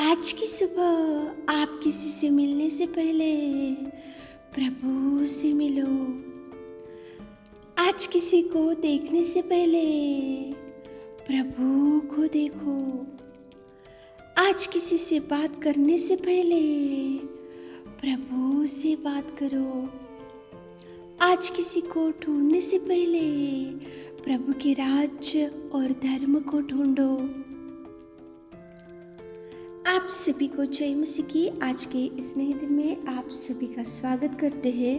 आज की सुबह आप किसी से मिलने से पहले प्रभु से मिलो। आज किसी को देखने से पहले प्रभु को देखो। आज किसी से बात करने से पहले प्रभु से बात करो। आज किसी को ढूंढने से पहले प्रभु के राज्य और धर्म को ढूंढो। आप सभी को जय मसीह की आज के इस नए दिन में आप सभी का स्वागत करते हैं।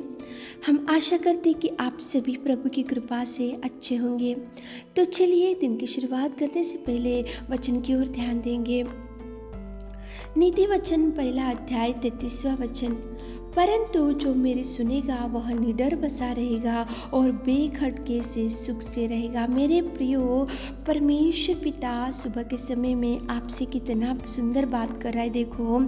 हम आशा करते हैं कि आप सभी प्रभु की कृपा से अच्छे होंगे। तो चलिए दिन की शुरुआत करने से पहले वचन की ओर ध्यान देंगे। नीति वचन पहला अध्याय 33वां वचन। परंतु जो मेरी सुनेगा वह निडर बसा रहेगा और बेखटके से सुख से रहेगा। मेरे प्रियो, परमेश्वर पिता सुबह के समय में आपसे कितना सुंदर बात कर रहा है। देखो,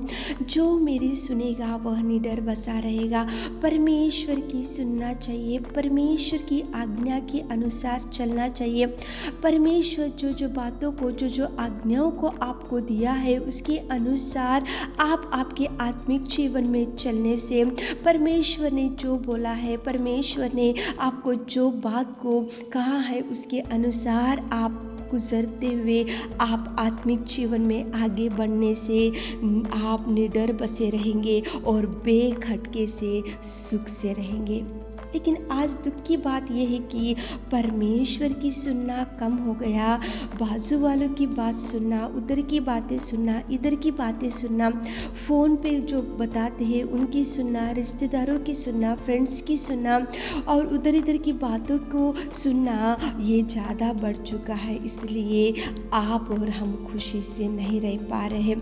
जो मेरी सुनेगा वह निडर बसा रहेगा। परमेश्वर की सुनना चाहिए, परमेश्वर की आज्ञा के अनुसार चलना चाहिए। परमेश्वर जो बातों को जो आज्ञाओं को आपको दिया है उसके अनुसार आप आपके आत्मिक जीवन में चलने से परमेश्वर ने जो बोला है, परमेश्वर ने आपको जो बात को कहा है उसके अनुसार आप गुजरते हुए आप आत्मिक जीवन में आगे बढ़ने से आप निडर बसे रहेंगे और बेखटके से सुख से रहेंगे। लेकिन आज दुख की बात यह है कि परमेश्वर की सुनना कम हो गया। बाजू वालों की बात सुनना, उधर की बातें सुनना, इधर की बातें सुनना, फ़ोन पे जो बताते हैं उनकी सुनना, रिश्तेदारों की सुनना, फ्रेंड्स की सुनना और उधर इधर की बातों को सुनना, ये ज़्यादा बढ़ चुका है। इसलिए आप और हम खुशी से नहीं रह पा रहे हैं।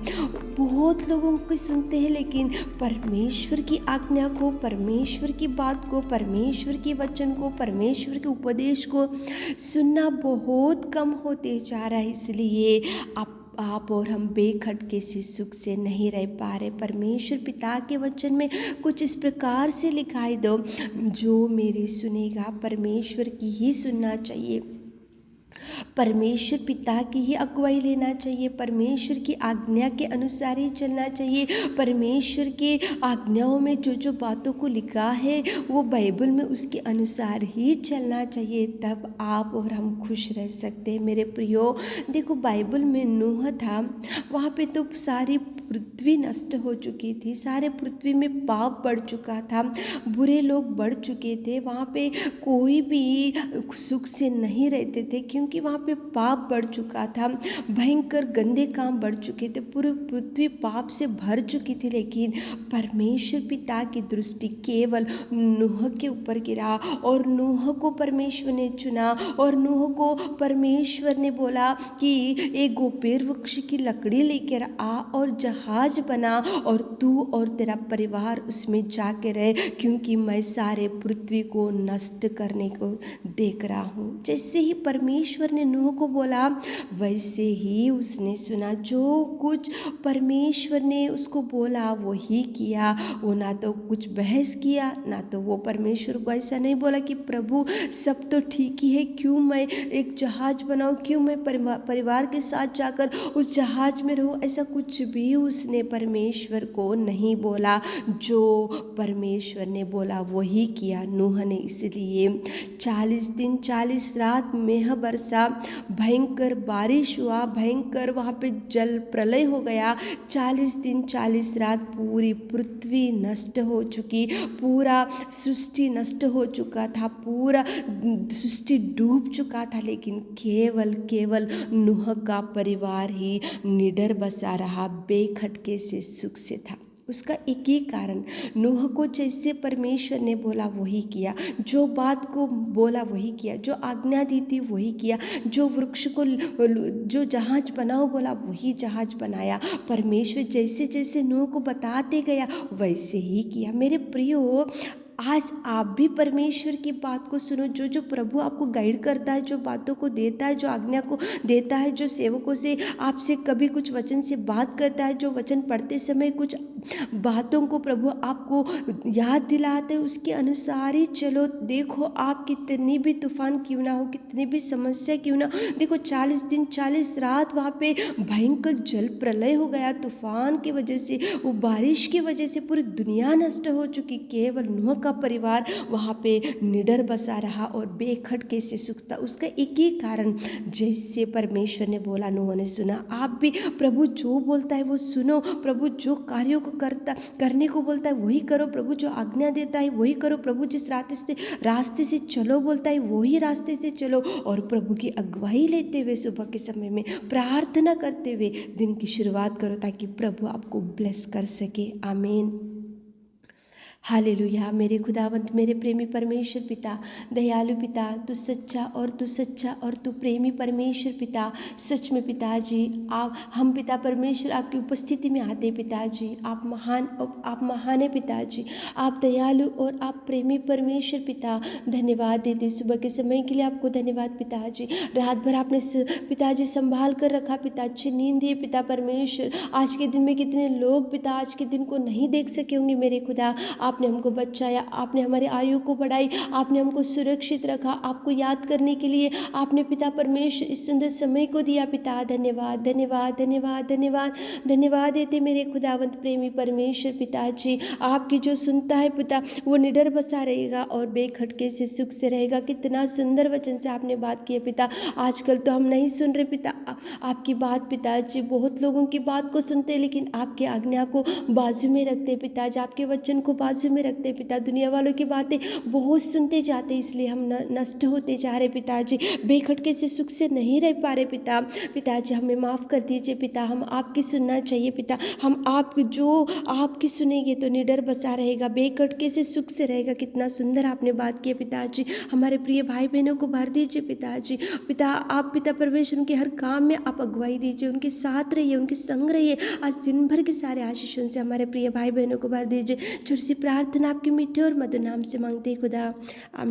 बहुत लोगों को सुनते हैं लेकिन परमेश्वर की आज्ञा को, परमेश्वर की बात को, परमेश्वर के वचन को, परमेश्वर के उपदेश को सुनना बहुत कम होते जा रहा है। इसलिए आप और हम बेखटके से सुख से नहीं रह पा रहे। परमेश्वर पिता के वचन में कुछ इस प्रकार से लिखाई दो, जो मेरी सुनेगा, परमेश्वर की ही सुनना चाहिए, परमेश्वर पिता की ही अगुवाई लेना चाहिए, परमेश्वर की आज्ञा के अनुसार ही चलना चाहिए। परमेश्वर के आज्ञाओं में जो बातों को लिखा है वो बाइबल में उसके अनुसार ही चलना चाहिए। तब आप और हम खुश रह सकते हैं। मेरे प्रियो, देखो, बाइबल में नूह था, वहाँ पे तो सारी पृथ्वी नष्ट हो चुकी थी, सारे पृथ्वी में पाप बढ़ चुका था, बुरे लोग बढ़ चुके थे, वहाँ पे कोई भी सुख से नहीं रहते थे क्योंकि वहाँ पे पाप बढ़ चुका था, भयंकर गंदे काम बढ़ चुके थे, पूरी पृथ्वी पाप से भर चुकी थी। लेकिन परमेश्वर पिता की दृष्टि केवल नूह के ऊपर गिरा और नूह को परमेश्वर ने चुना और नूह को परमेश्वर ने बोला कि एक गोपेर वृक्ष की लकड़ी लेकर आ और जहाज बना और तू और तेरा परिवार उसमें जाके रहे, क्योंकि मैं सारे पृथ्वी को नष्ट करने को देख रहा हूँ। जैसे ही परमेश्वर ने नूह को बोला वैसे ही उसने सुना। जो कुछ परमेश्वर ने उसको बोला वही किया। वो ना तो कुछ बहस किया, ना तो वो परमेश्वर को ऐसा नहीं बोला कि प्रभु सब तो ठीक ही है, क्यों मैं एक जहाज बनाऊं, क्यों मैं परिवार के साथ जाकर उस जहाज में रहूं। ऐसा कुछ भी उसने परमेश्वर को नहीं बोला। जो परमेश्वर ने बोला वही किया नूह ने। इसलिए 40 दिन 40 रात मेघ बरसा, भयंकर बारिश हुआ, भयंकर वहाँ पे जल प्रलय हो गया। 40 दिन 40 रात पूरी पृथ्वी नष्ट हो चुकी, पूरा सृष्टि नष्ट हो चुका था, पूरा सृष्टि डूब चुका था। लेकिन केवल नूह का परिवार ही निडर बसा रहा, बेखटके से सुख से था। उसका एक ही कारण, नूह को जैसे परमेश्वर ने बोला वही किया, जो बात को बोला वही किया, जो आज्ञा दी थी वही किया, जो वृक्ष को जो जहाज बनाओ बोला वही जहाज बनाया। परमेश्वर जैसे जैसे नूह को बताते गया वैसे ही किया। मेरे प्रियो, आज आप भी परमेश्वर की बात को सुनो। जो जो प्रभु आपको गाइड करता है, जो बातों को देता है, जो आज्ञा को देता है, जो सेवकों से आपसे कभी कुछ वचन से बात करता है, जो वचन पढ़ते समय कुछ बातों को प्रभु आपको याद दिलाते हैं, उसके अनुसार ही चलो। देखो आप कितनी भी तूफान क्यों ना हो, कितनी भी समस्या क्यों ना हो, देखो 40 दिन 40 रात वहाँ पे भयंकर जल प्रलय हो गया तूफान की वजह से, वो बारिश की वजह से पूरी दुनिया नष्ट हो चुकी। केवल नूह का परिवार वहाँ पे निडर बसा रहा और बेखटके से सुखता। उसका एक ही कारण, जैसे परमेश्वर ने बोला नूह ने सुना। आप भी प्रभु जो बोलता है वो सुनो। प्रभु जो कार्यों को करने को बोलता है वही करो। प्रभु जो आज्ञा देता है वही करो। प्रभु जिस रास्ते से चलो बोलता है वही रास्ते से चलो। और प्रभु की अगुवाई लेते हुए सुबह के समय में प्रार्थना करते हुए दिन की शुरुआत करो, ताकि प्रभु आपको ब्लेस कर सके। आमीन। हालेलुया। मेरे खुदावंत, मेरे प्रेमी परमेश्वर पिता, दयालु पिता, तू सच्चा और तू प्रेमी परमेश्वर पिता। सच में पिताजी, हम पिता परमेश्वर आपकी उपस्थिति में आते पिताजी। आप महान है पिताजी। आप दयालु और आप प्रेमी परमेश्वर पिता। धन्यवाद देते सुबह के समय के लिए आपको धन्यवाद पिताजी। रात भर आपने पिताजी संभाल कर रखा पिता। अच्छी नींद दिए पिता परमेश्वर। आज के दिन में कितने लोग पिता आज के दिन को नहीं देख सके होंगे मेरे खुदा। आपने हमको बचाया, आपने हमारे आयु को बढ़ाई, आपने हमको सुरक्षित रखा। आपको याद करने के लिए आपने पिता परमेश्वर इस सुंदर समय को दिया पिता। धन्यवाद धन्यवाद धन्यवाद धन्यवाद धन्यवाद देते मेरे खुदावंत प्रेमी परमेश्वर पिताजी। आपकी जो सुनता है पिता वो निडर बसा रहेगा और बेखटके से सुख से रहेगा। कितना सुंदर वचन से आपने बात की है पिता। आजकल तो हम नहीं सुन रहे पिता आपकी बात पिताजी। बहुत लोगों की बात को सुनते हैं, लेकिन आपकी आज्ञा को बाजू में रखते पिताजी, आपके वचन को बाजू में रखते पिता। दुनिया वालों की बातें बहुत सुनते जाते, इसलिए हम नष्ट होते जा रहे पिताजी। बेखटके से सुख से नहीं रह पा रहे पिता। पिताजी हमें माफ़ कर दीजिए पिता। हम आपकी सुनना चाहिए पिता। हम आपकी सुनेंगे तो निडर बसा रहेगा, बेखटके से सुख से रहेगा। कितना सुंदर आपने बात की है पिताजी। हमारे प्रिय भाई बहनों को भर दीजिए पिताजी। पिता आप पिता परमेश्वर उनके हर काम में आप अगुवाई दीजिए, उनके साथ रहिए, उनके संग रहिए। आज दिन भर के सारे आशीषों से हमारे प्रिय भाई बहनों को भर दीजिए। छोटी सी प्रार्थना आपके मीठे और मधुर नाम से मांगते हैं खुदा। आमीन।